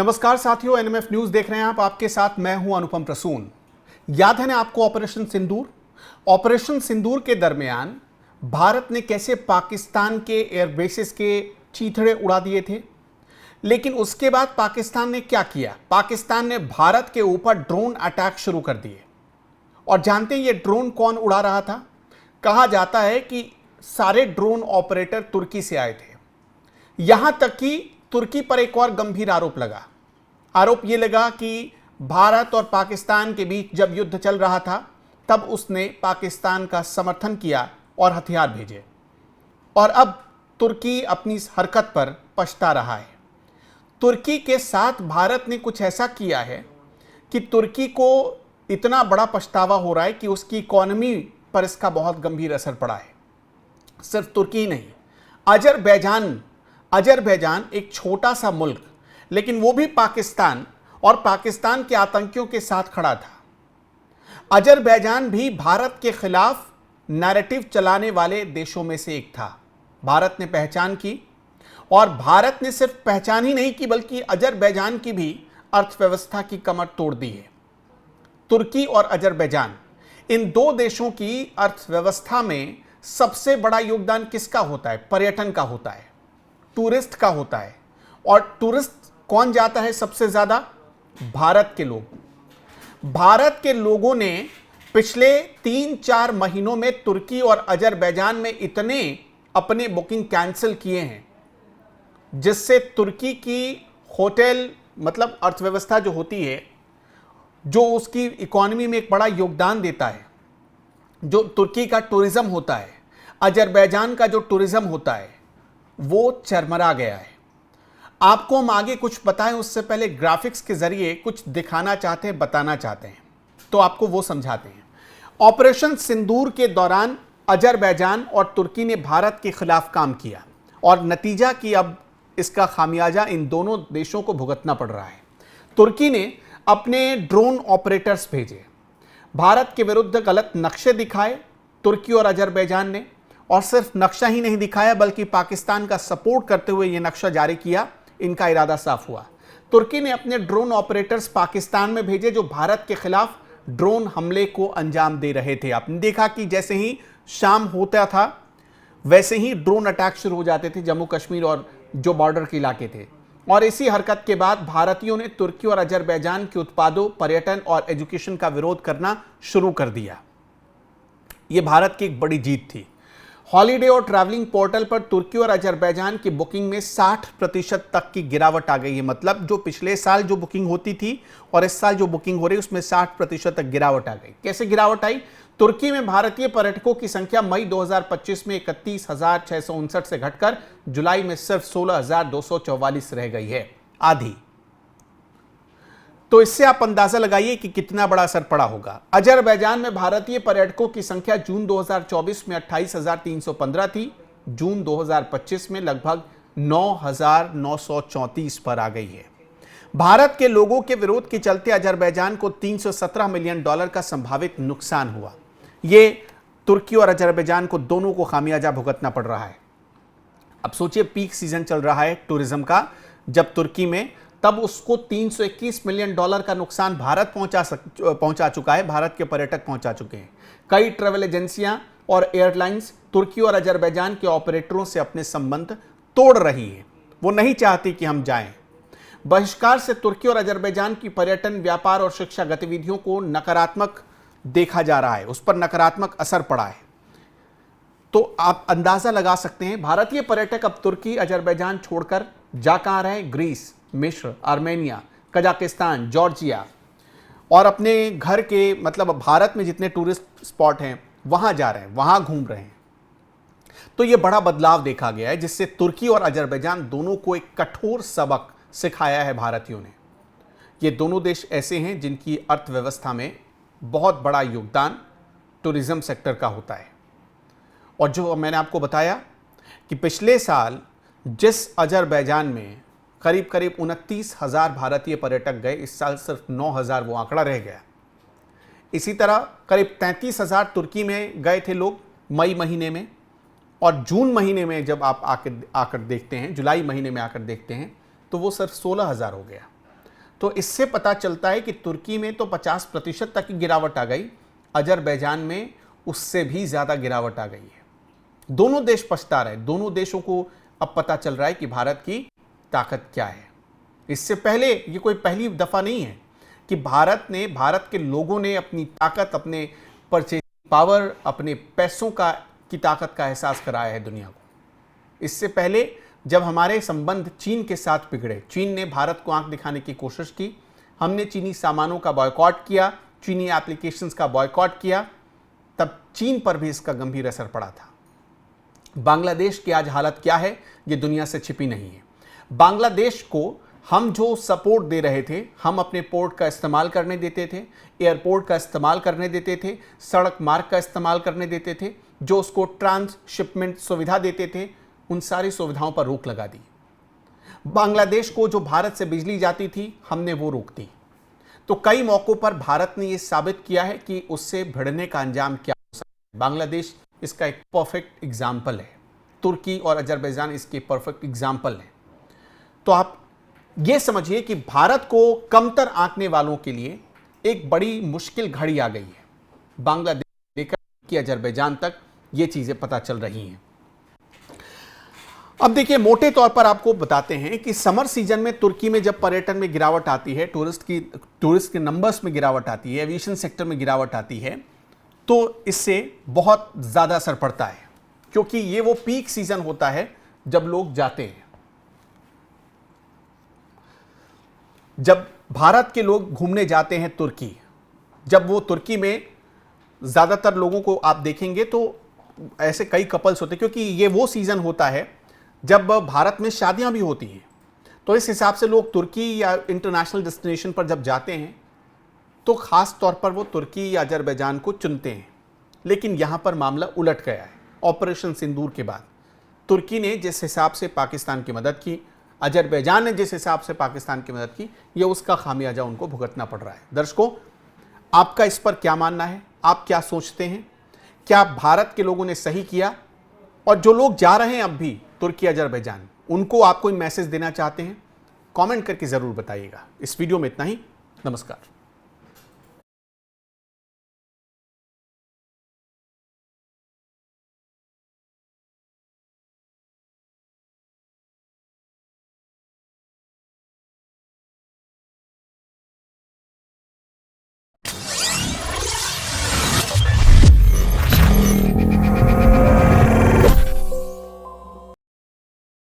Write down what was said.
नमस्कार साथियों, NMF news देख रहे हैं आप। आपके साथ मैं हूं अनुपम प्रसून। याद है ना आपको ऑपरेशन सिंदूर? ऑपरेशन सिंदूर के दरमियान भारत ने कैसे पाकिस्तान के एयरबेसेस के चीथड़े उड़ा दिए थे। लेकिन उसके बाद पाकिस्तान ने क्या किया? पाकिस्तान ने भारत के ऊपर ड्रोन अटैक शुरू कर दिए। और जानते हैं ये ड्रोन कौन उड़ा रहा था? कहा जाता है कि सारे ड्रोन ऑपरेटर तुर्की से आए थे। यहां तक कि तुर्की पर एक और गंभीर आरोप लगा। आरोप यह लगा कि भारत और पाकिस्तान के बीच जब युद्ध चल रहा था तब उसने पाकिस्तान का समर्थन किया और हथियार भेजे, और अब तुर्की अपनी इस हरकत पर पछता रहा है। तुर्की के साथ भारत ने कुछ ऐसा किया है कि तुर्की को इतना बड़ा पछतावा हो रहा है कि उसकी इकोनॉमी पर इसका बहुत गंभीर असर पड़ा है। सिर्फ तुर्की नहीं, अजरबैजान एक छोटा सा मुल्क, लेकिन वो भी पाकिस्तान और पाकिस्तान के आतंकियों के साथ खड़ा था। अजरबैजान भी भारत के खिलाफ नैरेटिव चलाने वाले देशों में से एक था। भारत ने पहचान की, और भारत ने सिर्फ पहचान ही नहीं की बल्कि अजरबैजान की भी अर्थव्यवस्था की कमर तोड़ दी है। तुर्की और अजरबैजान, इन दो देशों की अर्थव्यवस्था में सबसे बड़ा योगदान किसका होता है? पर्यटन का होता है, टूरिस्ट का होता है। और टूरिस्ट कौन जाता है सबसे ज्यादा? भारत के लोग। भारत के लोगों ने पिछले 3-4 महीनों में तुर्की और अजरबैजान में इतने अपने बुकिंग कैंसिल किए हैं, जिससे तुर्की की होटल मतलब अर्थव्यवस्था जो होती है, जो उसकी इकोनॉमी में एक बड़ा योगदान देता है, जो तुर्की का टूरिज्म होता है, अजरबैजान का जो टूरिज्म होता है, वो चरमरा गया है। आपको हम आगे कुछ बताएं उससे पहले ग्राफिक्स के जरिए कुछ दिखाना चाहते हैं, बताना चाहते हैं, तो आपको वो समझाते हैं। ऑपरेशन सिंदूर के दौरान अजरबैजान और तुर्की ने भारत के खिलाफ काम किया, और नतीजा कि अब इसका खामियाजा इन दोनों देशों को भुगतना पड़ रहा है। तुर्की ने अपने ड्रोन ऑपरेटर्स भेजे, भारत के विरुद्ध गलत नक्शे दिखाए तुर्की और अजरबैजान ने, और सिर्फ नक्शा ही नहीं दिखाया बल्कि पाकिस्तान का सपोर्ट करते हुए यह नक्शा जारी किया। इनका इरादा साफ हुआ। तुर्की ने अपने ड्रोन ऑपरेटर्स पाकिस्तान में भेजे, जो भारत के खिलाफ ड्रोन हमले को अंजाम दे रहे थे। आपने देखा कि जैसे ही शाम होता था वैसे ही ड्रोन अटैक शुरू हो जाते थे जम्मू कश्मीर और जो बॉर्डर के इलाके थे। और इसी हरकत के बाद भारतीयों ने तुर्की और अजरबैजान के उत्पादों, पर्यटन और एजुकेशन का विरोध करना शुरू कर दिया। यह भारत की एक बड़ी जीत थी। हॉलीडे और ट्रैवलिंग पोर्टल पर तुर्की और अजरबैजान की बुकिंग में 60% तक की गिरावट आ गई है। मतलब जो पिछले साल जो बुकिंग होती थी और इस साल जो बुकिंग हो रही है उसमें 60% तक गिरावट आ गई। कैसे गिरावट आई? तुर्की में भारतीय पर्यटकों की संख्या मई 2025 में 31,659 से घटकर जुलाई में सिर्फ 16,244 रह गई है, आधी। तो इससे आप अंदाजा लगाइए कि कितना बड़ा असर पड़ा होगा। अजरबैजान में भारतीय पर्यटकों की संख्या जून 2024 में 28,315 थी, जून 2025 में लगभग 9,934 पर आ गई है। भारत के लोगों के विरोध के चलते अजरबैजान को $317 मिलियन का संभावित नुकसान हुआ। यह तुर्की और अजरबैजान को दोनों को खामियाजा भुगतना पड़ रहा है। अब सोचिए, पीक सीजन चल रहा है टूरिज्म का जब तुर्की में, तब उसको $321 मिलियन का नुकसान भारत पहुंचा चुका है। भारत के पर्यटक पहुंचा चुके हैं। कई ट्रैवल एजेंसियां और एयरलाइंस तुर्की और अजरबैजान के ऑपरेटरों से अपने संबंध तोड़ रही है। वो नहीं चाहती कि हम जाएं। बहिष्कार से तुर्की और अजरबैजान की पर्यटन, व्यापार और शिक्षा गतिविधियों को नकारात्मक देखा जा रहा है, उस पर नकारात्मक असर पड़ा है। तो आप अंदाजा लगा सकते हैं भारतीय पर्यटक अब तुर्की, अजरबैजान छोड़कर जा कहां रहे? ग्रीस, मिस्र, आर्मेनिया, कजाकिस्तान, जॉर्जिया, और अपने घर के मतलब भारत में जितने टूरिस्ट स्पॉट हैं वहां जा रहे हैं, वहां घूम रहे हैं। तो यह बड़ा बदलाव देखा गया है, जिससे तुर्की और अजरबैजान दोनों को एक कठोर सबक सिखाया है भारतीयों ने। ये दोनों देश ऐसे हैं जिनकी अर्थव्यवस्था में बहुत बड़ा योगदान टूरिज्म सेक्टर का होता है। और जो मैंने आपको बताया कि पिछले साल जिस अजरबैजान में करीब 29,000 भारतीय पर्यटक गए, इस साल सिर्फ 9,000 वो आंकड़ा रह गया। इसी तरह करीब 33,000 तुर्की में गए थे लोग मई महीने में, और जून महीने में जब आप आकर देखते हैं, जुलाई महीने में आकर देखते हैं, तो वो सिर्फ 16,000 हो गया। तो इससे पता चलता है कि तुर्की में तो 50% तक की गिरावट आ गई, अजरबैजान में उससे भी ज़्यादा गिरावट आ गई है। दोनों देश पछता रहे, दोनों देशों को अब पता चल रहा है कि भारत की ताकत क्या है। इससे पहले ये कोई पहली दफ़ा नहीं है कि भारत के लोगों ने अपनी ताकत, अपने परचेज पावर, अपने पैसों की ताकत का एहसास कराया है दुनिया को। इससे पहले जब हमारे संबंध चीन के साथ बिगड़े, चीन ने भारत को आंख दिखाने की कोशिश की, हमने चीनी सामानों का बॉयकॉट किया, चीनी एप्लीकेशंस का बॉयकॉट किया, तब चीन पर भी इसका गंभीर असर पड़ा था। बांग्लादेश की आज हालत क्या है ये दुनिया से छिपी नहीं है। बांग्लादेश को हम जो सपोर्ट दे रहे थे, हम अपने पोर्ट का इस्तेमाल करने देते थे, एयरपोर्ट का इस्तेमाल करने देते थे, सड़क मार्ग का इस्तेमाल करने देते थे, जो उसको ट्रांसशिपमेंट सुविधा देते थे, उन सारी सुविधाओं पर रोक लगा दी। बांग्लादेश को जो भारत से बिजली जाती थी, हमने वो रोक दी। तो कई मौकों पर भारत ने यह साबित किया है कि उससे भिड़ने का अंजाम क्या हो सकता है। बांग्लादेश इसका एक परफेक्ट एग्जाम्पल है, तुर्की और अजरबैजान इसके परफेक्ट एग्जाम्पल है। तो आप ये समझिए कि भारत को कमतर आंकने वालों के लिए एक बड़ी मुश्किल घड़ी आ गई है। बांग्लादेश लेकर कि अजरबैजान तक ये चीजें पता चल रही हैं। अब देखिए, मोटे तौर पर आपको बताते हैं कि समर सीजन में तुर्की में जब पर्यटन में गिरावट आती है, टूरिस्ट के नंबर्स में गिरावट आती है, एविएशन सेक्टर में गिरावट आती है, तो इससे बहुत ज़्यादा असर पड़ता है, क्योंकि ये वो पीक सीजन होता है जब लोग जाते हैं। जब भारत के लोग घूमने जाते हैं तुर्की, जब वो तुर्की में ज़्यादातर लोगों को आप देखेंगे तो ऐसे कई कपल्स होते हैं, क्योंकि ये वो सीज़न होता है जब भारत में शादियां भी होती हैं। तो इस हिसाब से लोग तुर्की या इंटरनेशनल डेस्टिनेशन पर जब जाते हैं तो ख़ास तौर पर वो तुर्की या अजरबैजान को चुनते हैं। लेकिन यहाँ पर मामला उलट गया है। ऑपरेशन सिंदूर के बाद तुर्की ने जिस हिसाब से पाकिस्तान की मदद की, अजरबैजान ने जिस हिसाब से पाकिस्तान की मदद की, ये उसका खामियाजा उनको भुगतना पड़ रहा है। दर्शकों, आपका इस पर क्या मानना है? आप क्या सोचते हैं? क्या भारत के लोगों ने सही किया? और जो लोग जा रहे हैं अब भी तुर्की अजरबैजान, उनको आप कोई मैसेज देना चाहते हैं? कमेंट करके ज़रूर बताइएगा। इस वीडियो में इतना ही। नमस्कार।